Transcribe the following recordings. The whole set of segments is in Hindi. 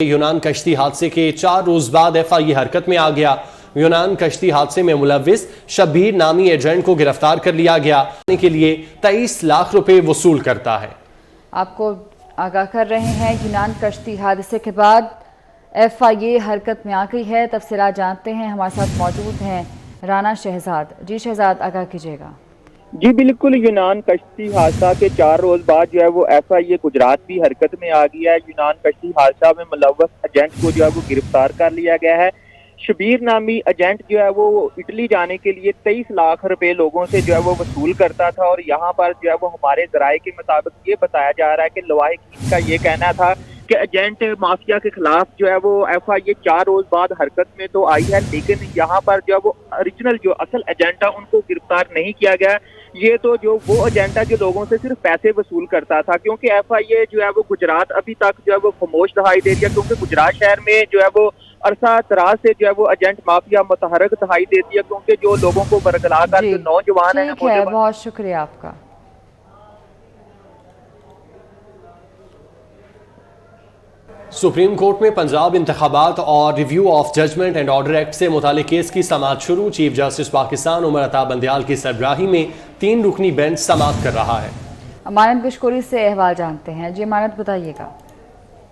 यूनान कश्ती हादसे के 4 रोज बाद एफआईए हरकत में आ गया। यूनान कश्ती हादसे में मुलविस शब्बीर नामी एजेंट को गिरफ्तार कर लिया गया। के लिए 23 लाख रुपए वसूल करता है। आपको आगाह कर रहे हैं, यूनान कश्ती हादसे के बाद एफआईए हरकत में आ गई है। तफसीलात जानते हैं, हमारे साथ मौजूद हैं राना शहजाद। जी शहजाद, आगाह कीजिएगा। जी बिल्कुल, यूनान कश्ती हादसा के 4 रोज बाद जो है वो एफआईए गुजरात भी हरकत में आ गया है। यूनान कश्ती हादसा में मुलव्वस एजेंट को जो है वो गिरफ्तार कर लिया गया है। शबीर नामी एजेंट जो है वो इटली जाने के लिए 23 लाख रुपए लोगों से जो है वो वसूल करता था। और यहाँ पर जो है वो हमारे जराये के मुताबिक ये बताया जा रहा है कि लवाहिकीन का ये कहना था कि एजेंट माफिया के खिलाफ जो है वो एफआईए 4 रोज बाद हरकत में तो आई है, लेकिन यहाँ पर जो है वो ओरिजिनल जो असल एजेंट है उनको गिरफ्तार नहीं किया गया। ये तो जो वो एजेंट है जो लोगों से सिर्फ पैसे वसूल करता था, क्योंकि एफआईए जो है वो गुजरात अभी तक जो है वो खामोश दिखाई दे रही है, क्योंकि गुजरात शहर में जो है वो अरसा दराज से जो है वो एजेंट माफिया मुतहरक दिखाई देती है, क्योंकि जो लोगों को बरगला कर जो नौजवान है। बहुत शुक्रिया आपका। सुप्रीम कोर्ट में पंजाब इंतखाबात और review of judgment and order act से मुतालिक केस की समाअत शुरू। चीफ जस्टिस पाकिस्तान उमर अता बंदयाल की सरबराही में 3 रुकनी बेंच समाअत कर रहा है। अमानत बिशकोरी से अहवाल जानते हैं। जी अमानत, बताइएगा।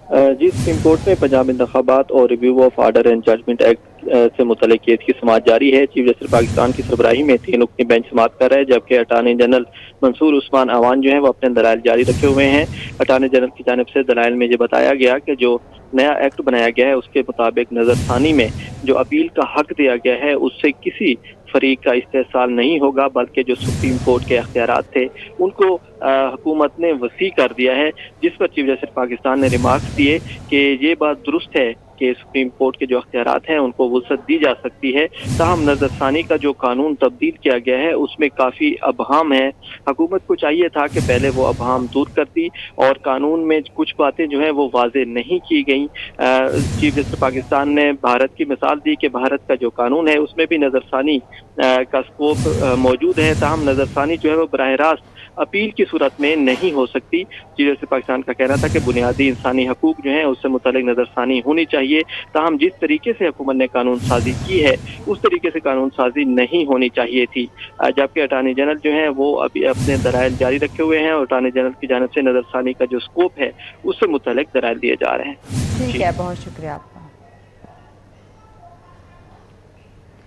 जी, सुप्रीम कोर्ट में पंजाब इंतखाबात और review of order and judgment act से मुतल्लिक केस की समाअत जारी है। चीफ जस्टिस पाकिस्तान की सरबराही में 3 रुकनी बेंच समाअत कर रहे हैं, जबकि अटार्नी जनरल मंसूर उस्मान अवान जो है वो अपने दलाइल जारी रखे हुए हैं। अटार्नी जनरल की जानिब से दलाइल में ये बताया गया कि जो नया एक्ट बनाया गया है उसके मुताबिक नजरसानी में जो अपील का हक दिया गया है उससे किसी फरीक का इस्तेहसाल नहीं होगा, बल्कि जो सुप्रीम कोर्ट के अख्तियारात थे उनको हुकूमत ने वसी कर दिया है। जिस पर चीफ जस्टिस पाकिस्तान ने रिमार्क्स दिए कि ये बात दुरुस्त है कि सुप्रीम कोर्ट के जो अख्तियारात हैं उनको वसअत दी जा सकती है, ताहम नजरसानी का जो कानून तब्दील किया गया है उसमें काफ़ी अबहाम है। हुकूमत को चाहिए था कि पहले वो अबहाम दूर करती और कानून में कुछ बातें जो हैं वो वाजे नहीं की गई। चीफ जस्टिस पाकिस्तान ने भारत की मिसाल दी कि भारत का जो कानून है उसमें भी नजरसानी का स्कोप मौजूद है, ताहम नजरसानी जो है वो बराह रास्त अपील की सूरत में नहीं हो सकती। चीफ जस्टिस पाकिस्तान का कहना था कि बुनियादी इंसानी हकूक जो हैं उससे मुतालिक नजरसानी होनी चाहिए, ताहम जिस तरीके से हुकूमत ने कानून साजी की है उस तरीके से कानून साजी नहीं होनी चाहिए थी। जबकि अटार्नी जनरल जो है वो अभी अपने दलाइल जारी रखे हुए हैं और अटार्नी जनरल की जानिब से नजरसानी का जो स्कोप है उससे मुतालिक दलाइल दिए जा रहे हैं। ठीक है, बहुत शुक्रिया आपका।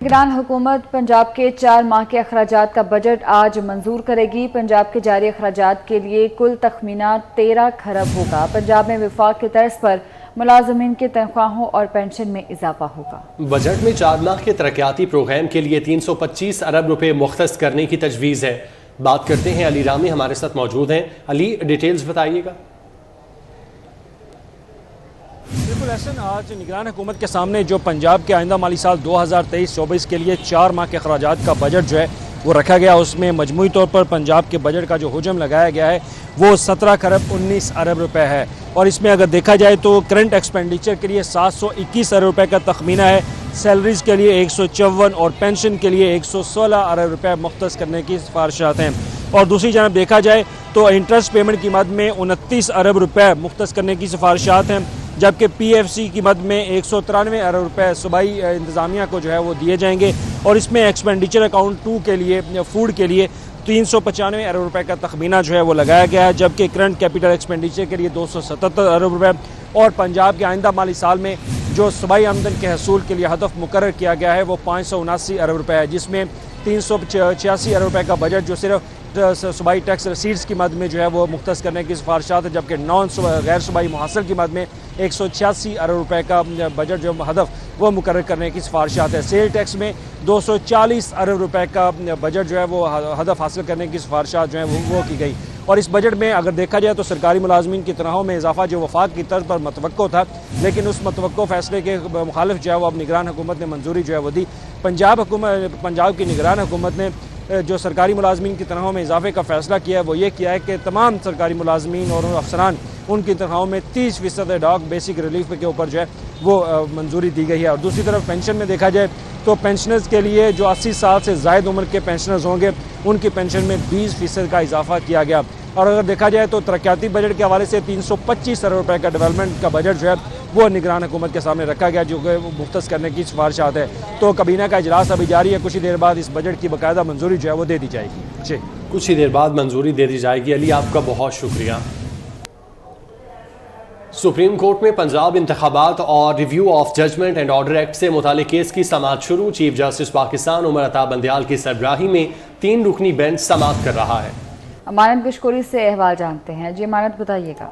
निगरान हुकूमत पंजाब के 4 माह के अखराजात का बजट आज मंजूर करेगी। पंजाब के जारी अखराजात के लिए कुल तखमीना 13 खरब होगा। पंजाब में विफाक की तर्ज पर मुलाजमीन की तनख्वाहों और पेंशन में इजाफा होगा। बजट में 4 माह के तरक्याती प्रोग्राम के लिए 325 अरब रुपए मुख्तस करने की तजवीज़ है। बात करते हैं अली रामी, हमारे साथ मौजूद हैं। अली, डिटेल्स बताइएगा। बिल्कुल एहसन, आज निगरान हुकूमत के सामने जो पंजाब के आइंदा माली साल 2023-24 के लिए 4 माह के अखराजात का बजट जो है वो रखा गया। उसमें मजमूई तौर पर पंजाब के बजट का जो हुजम लगाया गया है वो 17 खरब 19 अरब रुपए है। और इसमें अगर देखा जाए तो करंट एक्सपेंडिचर के लिए 721 अरब रुपए का तखमीना है, सैलरीज के लिए 154 और पेंशन के लिए 116 अरब रुपए मुख्तस करने की सिफारिशात हैं। और दूसरी जानब देखा जाए तो इंटरेस्ट पेमेंट की मद में 29 अरब रुपए मुख्तस करने की सिफारिशात हैं, जबकि पीएफसी की मद में 193 अरब रुपए सूबाई इंतज़ामिया को जो है वो दिए जाएंगे। और इसमें एक्सपेंडिचर अकाउंट 2 के लिए फूड के लिए 395 अरब रुपए का तखमीना जो है वो लगाया गया है, जबकि करंट कैपिटल एक्सपेंडिचर के लिए 277 अरब रुपए और पंजाब के आइंदा माली साल में जो सूबाई आमदन के हसूल के लिए हदफ मुकर्रर किया गया है वो 579 अरब रुपए है, जिसमें 386 अरब रुपए का बजट जो सिर्फ सूबाई टैक्स रसीड्स की मद में जो है वो मुख्तस करने की सिफारिशात है, जबकि गैर सूबाई मुहासिल की मद में 186 अरब रुपए का बजट जो हदफ वो मुकर्रर करने की सिफारिशात है। सेल टैक्स में 240 अरब रुपए का बजट जो है वो हदफ हासिल करने की सिफारिशात जो है वो की गई। और इस बजट में अगर देखा जाए तो सरकारी मुलाजमीन की तनख्वाहों में इजाफा जो वफाक की तर्ज पर मतवक्को था, लेकिन उस मतवक्को फैसले के मुखालिफ जो है वो अब निगरान हुकूमत ने मंजूरी जो है वो दी। पंजाब की निगरान हुकूमत ने जो सरकारी मुलाजमीन की तनख्वाहों में इजाफे का फैसला किया है वो ये किया है कि तमाम सरकारी मुलाजमीन और अफसरान उनकी तनख्वाहों में 30% डॉग बेसिक रिलीफ के ऊपर जो है वो मंजूरी दी गई है। और दूसरी तरफ पेंशन में देखा जाए तो पेंशनर्स के लिए जो 80 साल से ज़ायद उम्र के पेंशनर्स होंगे उनकी पेंशन में 20% का इजाफा किया गया। और अगर देखा जाए तो तरक्याती बजट के हवाले से 325 अरब रुपए का डेवलपमेंट का बजट जो है वो निगरान हुकूमत के सामने रखा गया, जो कि मुख्तस करने की सिफारिशात है। तो काबीना का इजलास अभी जारी है, कुछ ही देर बाद इस बजट की बाकायदा मंजूरी जो है वो दे दी जाएगी। जी, कुछ ही देर बाद मंजूरी दे दी जाएगी। अली, आपका बहुत शुक्रिया। सुप्रीम कोर्ट में पंजाब इंतखाबात और review of judgment and order act से मुतालिक केस की समाअत शुरू। चीफ जस्टिस पाकिस्तान उमर अता बंदियाल की सरबराही में 3 रुकनी बेंच समाअत कर रहा है। अमानत बिशकोरी से अहवाल जानते हैं। जी अमानत, बताइएगा।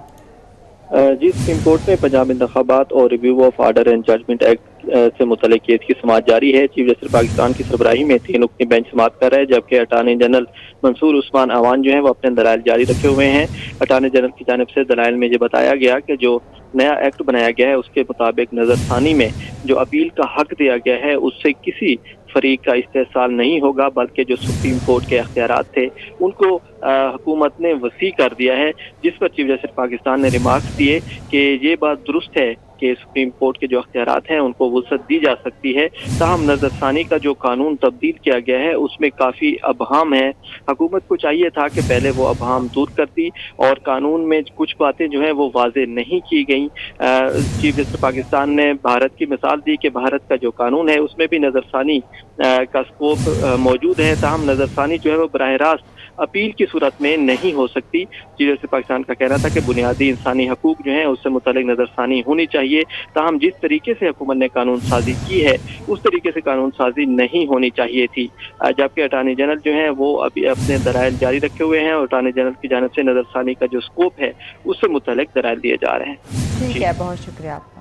जी, सुप्रीम कोर्ट में पंजाब इंतखाबात और review of order and judgment act से मुतल्लिक केस की समाअत जारी है। चीफ जस्टिस पाकिस्तान की सरबराही में 3 रुकनी बेंच समाअत कर रहा है, जबकि अटार्नी जनरल मंसूर उस्मान अवान जो है वो अपने दलाइल जारी रखे हुए हैं। अटार्नी जनरल की जानिब से दलाइल में ये बताया गया कि जो नया एक्ट बनाया गया है उसके मुताबिक नजरसानी में जो अपील का हक दिया गया है उससे किसी फरीक का इस्तेहसाल नहीं होगा, बल्कि जो सुप्रीम कोर्ट के अख्तियारात थे उनको हुकूमत ने वसी कर दिया है। जिस पर चीफ जस्टिस पाकिस्तान ने रिमार्क्स दिए कि ये बात दुरुस्त है कि सुप्रीम कोर्ट के जो अख्तियारात हैं उनको वसअत दी जा सकती है, ताहम नजरसानी का जो कानून तब्दील किया गया है उसमें काफ़ी अबहाम है। हुकूमत को चाहिए था कि पहले वो अबहाम दूर करती और कानून में कुछ बातें जो हैं वो वाजे नहीं की गई। चीफ जस्टिस पाकिस्तान ने भारत की मिसाल दी कि भारत का जो कानून है उसमें भी नजरसानी का स्कोप मौजूद है, ताहम नजरसानी जो है वो बराह रास्त अपील की सूरत में नहीं हो सकती। चीफ जस्टिस पाकिस्तान का कहना था कि बुनियादी इंसानी हकूक जो हैं उससे मुतालिक नजरसानी होनी चाहिए, ताहम जिस तरीके से हुकूमत ने कानून साजी की है उस तरीके से कानून साजी नहीं होनी चाहिए थी। जबकि अटार्नी जनरल जो है वो अभी अपने दलाइल जारी रखे हुए हैं और अटार्नी जनरल की जानिब से नजरसानी का जो स्कोप है उससे मुतालिक दलाइल दिए जा रहे हैं। ठीक है, बहुत शुक्रिया आपका।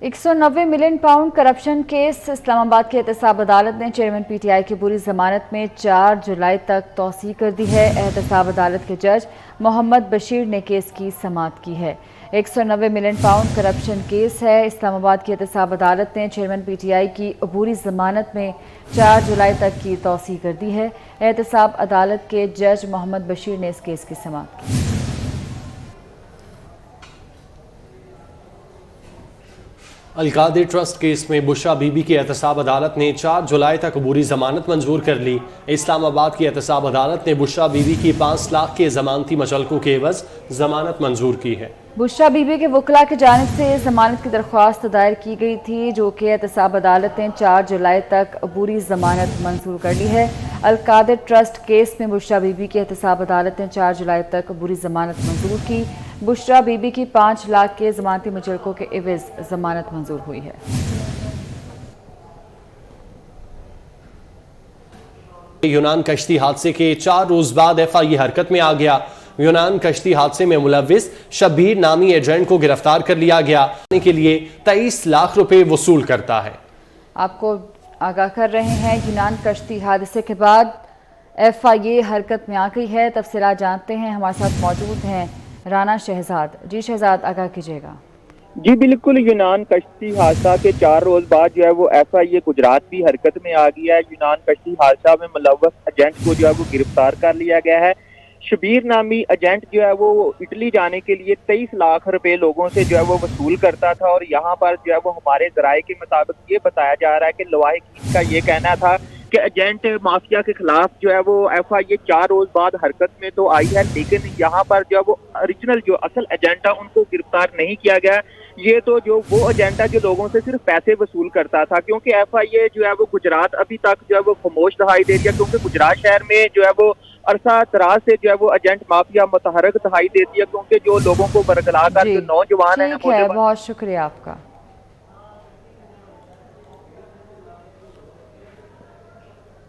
190 million pound corruption case. Islamabad की एहतसाब अदालत ने चेयरमैन पीटीआई की पूरी जमानत में 4 जुलाई तक तौसीह कर दी है। एहतसाब अदालत के जज मोहम्मद बशीर ने केस की समाअत की है। 190 मिलियन पाउंड करप्शन केस है। इस्लामाबाद की एहतसाब अदालत ने चेयरमैन पीटीआई की अबूरी जमानत में 4 जुलाई तक की तौसीह कर दी है। एहतसाब अदालत के जज मोहम्मद बशीर ने इस केस की समाअत की। अलकादे ट्रस्ट केस में बुशरा बीबी की एहतसाब अदालत ने 4 जुलाई तक अबूरी जमानत मंजूर कर ली। इस्लामाबाद की एहतसाब अदालत ने बुशरा बीबी की 5 लाख के जमानती मचलकों के एवज जमानत मंजूर की है। बुशरा बीबी के वकला की जानिब से जमानत की दरख्वास्त दायर की गई थी, जो कि एहतसाब अदालत ने 4 जुलाई तक अबूरी जमानत मंजूर कर ली है। अलकादे ट्रस्ट केस में बुशरा बीबी की एहतसाब अदालत ने 4 जुलाई तक अबूरी जमानत मंजूर की। बुशरा बीबी की 5 लाख के जमानती मुचलकों के एवज जमानत मंजूर हुई है। यूनान कश्ती हादसे के 4 रोज बाद एफआईए हरकत में आ गया। यूनान कश्ती हादसे में मुलविस शब्बीर नामी एजेंट को गिरफ्तार कर लिया गया, के लिए 23 लाख रुपए वसूल करता है। आपको आगाह कर रहे हैं, यूनान कश्ती हादसे के बाद एफआईए हरकत में आ गई है। तफसीलात जानते हैं, हमारे साथ मौजूद हैं राना शहजाद। जी शहजाद, आगाह कीजिएगा। जी बिल्कुल, यूनान कश्ती हादसा के 4 रोज बाद जो है वो एफआईए गुजरात भी हरकत में आ गया है। यूनान कश्ती हादसा में मुलव्वस एजेंट को जो है वो गिरफ्तार कर लिया गया है। शबीर नामी एजेंट जो है वो इटली जाने के लिए 23 लाख रुपए लोगों से जो है वो वसूल करता था और यहाँ पर जो है वो हमारे जराये के मुताबिक ये बताया जा रहा है कि लवाहिकीन का ये कहना था कि एजेंट माफिया के खिलाफ जो है वो एफआईए 4 रोज बाद हरकत में तो आई है, लेकिन यहाँ पर जो है वो ओरिजिनल जो असल एजेंट है उनको गिरफ्तार नहीं किया गया। ये तो जो वो एजेंट है जो लोगों से सिर्फ पैसे वसूल करता था, क्योंकि एफआईए जो है वो गुजरात अभी तक जो है वो खामोश दिखाई दे रही है, क्योंकि गुजरात शहर में जो है वो अरसा दराज से जो है वो एजेंट माफिया मुतहरक दिखाई देती है, क्योंकि जो लोगों को बरगला कर जो नौजवान है। बहुत शुक्रिया आपका।